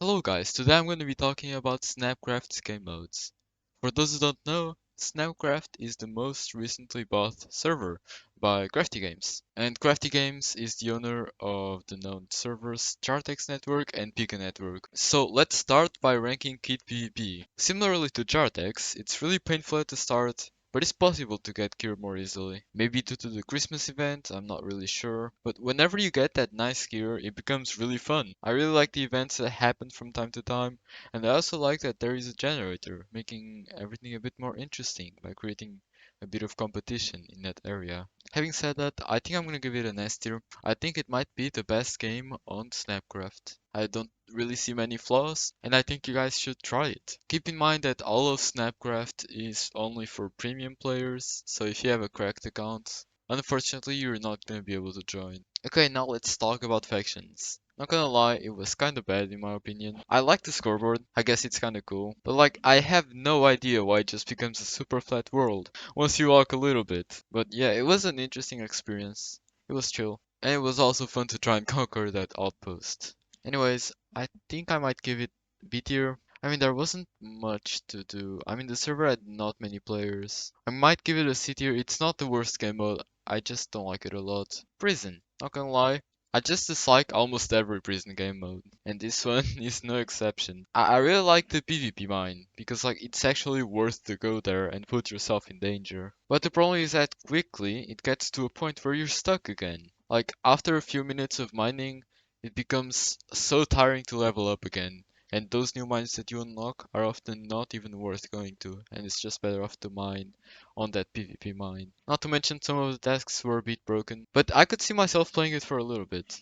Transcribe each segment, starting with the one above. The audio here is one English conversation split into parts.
Hello guys, today I'm going to be talking about Snapcraft's game modes. For those who don't know, Snapcraft is the most recently bought server by Crafty Games. And Crafty Games is the owner of the known servers Jartex Network and Pika Network. So let's start by ranking KitPvP. Similarly to Jartex, it's really painful at the start, but it's possible to get gear more easily. Maybe due to the Christmas event, I'm not really sure. But whenever you get that nice gear, it becomes really fun. I really like the events that happen from time to time, and I also like that there is a generator, making everything a bit more interesting by creating a bit of competition in that area. Having said that, I think I'm gonna give it an S tier. I think it might be the best game on Snapcraft. I don't really see many flaws, and I think you guys should try it. Keep in mind that all of Snapcraft is only for premium players, so if you have a cracked account, unfortunately you're not gonna be able to join. Okay, now let's talk about factions. Not gonna lie, it was kinda bad in my opinion. I like the scoreboard, I guess it's kinda cool, but like I have no idea why it just becomes a super flat world once you walk a little bit. But yeah, it was an interesting experience. It was chill. And it was also fun to try and conquer that outpost. Anyways, I think I might give it B tier. I mean, there wasn't much to do. I mean, the server had not many players. I might give it a C tier. It's not the worst game mode. I just don't like it a lot. Prison. Not gonna lie. I just dislike almost every prison game mode, and this one is no exception. I really like the PvP mine, because like it's actually worth to go there and put yourself in danger. But the problem is that quickly it gets to a point where you're stuck again. Like after a few minutes of mining, it becomes so tiring to level up again. And those new mines that you unlock are often not even worth going to, and it's just better off to mine on that PvP mine. Not to mention some of the tasks were a bit broken, but I could see myself playing it for a little bit.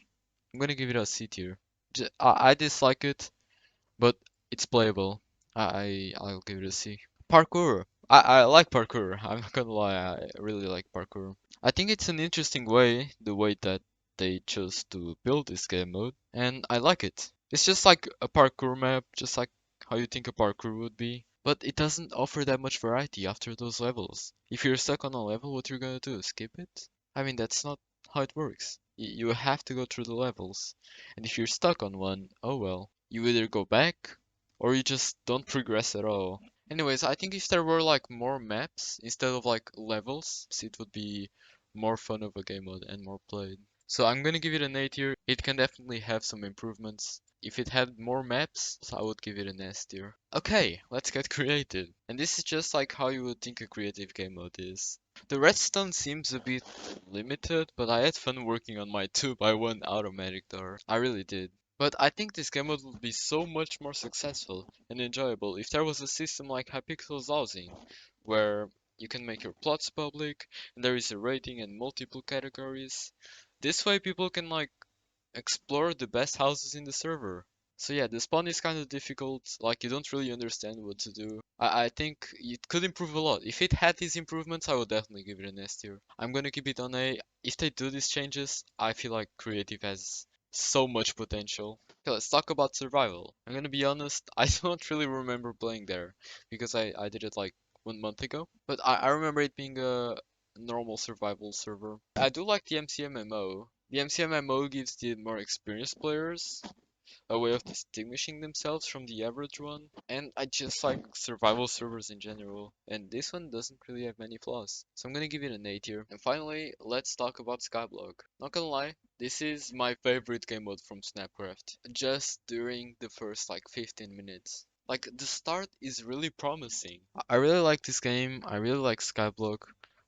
I'm gonna give it a C tier. I dislike it, but it's playable. I'll give it a C. Parkour. I like parkour. I'm not gonna lie, I really like parkour. I think it's an interesting way, the way that they chose to build this game mode, and I like it. It's just like a parkour map, just like how you think a parkour would be, but it doesn't offer that much variety after those levels. If you're stuck on a level, what you're gonna do? Skip it? I mean, that's not how it works. You have to go through the levels, and if you're stuck on one, oh well. You either go back, or you just don't progress at all. Anyways, I think if there were like more maps instead of like levels, it would be more fun of a game mode and more played. So I'm gonna give it an A tier. It can definitely have some improvements. If it had more maps, I would give it an S tier. Okay, let's get creative. And this is just like how you would think a creative game mode is. The redstone seems a bit limited, but I had fun working on my 2x1 automatic door. I really did. But I think this game mode would be so much more successful and enjoyable if there was a system like Hypixel's housing, where you can make your plots public, and there is a rating and multiple categories. This way people can like explore the best houses in the server. So yeah, the spawn is kind of difficult, like you don't really understand what to do. I think it could improve a lot. If it had these improvements, I would definitely give it an S tier. I'm gonna keep it on A. If they do these changes, I feel like creative has so much potential. Okay, let's talk about survival. I'm gonna be honest, I don't really remember playing there because I did it like 1 month ago. But I remember it being a normal survival server. I do like the MCMMO. The MCMMO gives the more experienced players a way of distinguishing themselves from the average one, and I just like survival servers in general, and this one doesn't really have many flaws, so I'm gonna give it an A tier. And finally, let's talk about Skyblock. Not gonna lie, this is my favorite game mode from Snapcraft, just during the first like 15 minutes. Like, the start is really promising. I really like this game, I really like Skyblock,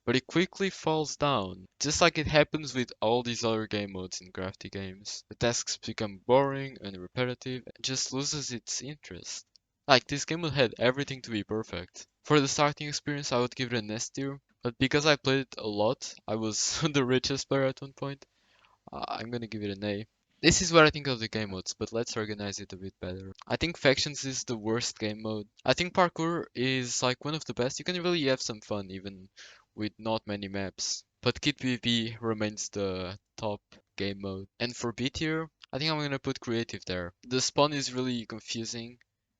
but it quickly falls down, just like it happens with all these other game modes in crafty games. The tasks become boring and repetitive and just loses its interest. Like, this game mode had everything to be perfect. For the starting experience, I would give it an S tier, but because I played it a lot, I was the richest player at one point, I'm gonna give it an A. This is what I think of the game modes, but let's organize it a bit better. I think Factions is the worst game mode. I think Parkour is like one of the best. You can really have some fun even with not many maps. But KitPvP remains the top game mode. And for B tier, I think I'm gonna put creative there. The spawn is really confusing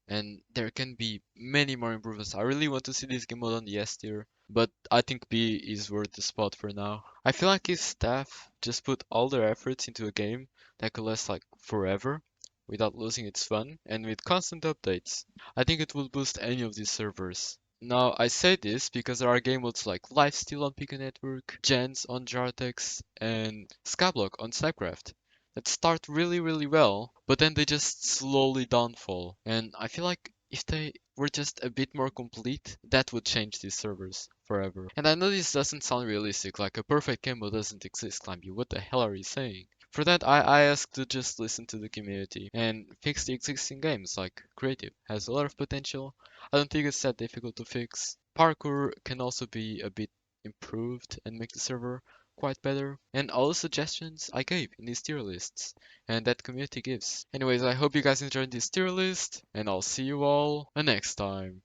and there can be many more improvements. I really want to see this game mode on the S tier, but I think B is worth the spot for now. I feel like if staff just put all their efforts into a game that could last like forever, without losing its fun, and with constant updates. I think it will boost any of these servers. Now, I say this because there are game modes like Lifesteal on Pico Network, Gens on Jartex, and Skyblock on Snapcraft that start really well, but then they just slowly downfall. And I feel like if they were just a bit more complete, that would change these servers forever. And I know this doesn't sound realistic, like a perfect game mode doesn't exist, Climbby. What the hell are you saying? For that, I ask to just listen to the community and fix the existing games, like Creative has a lot of potential. I don't think it's that difficult to fix. Parkour can also be a bit improved and make the server quite better. And all the suggestions I gave in these tier lists and that community gives. Anyways, I hope you guys enjoyed this tier list, and I'll see you all next time.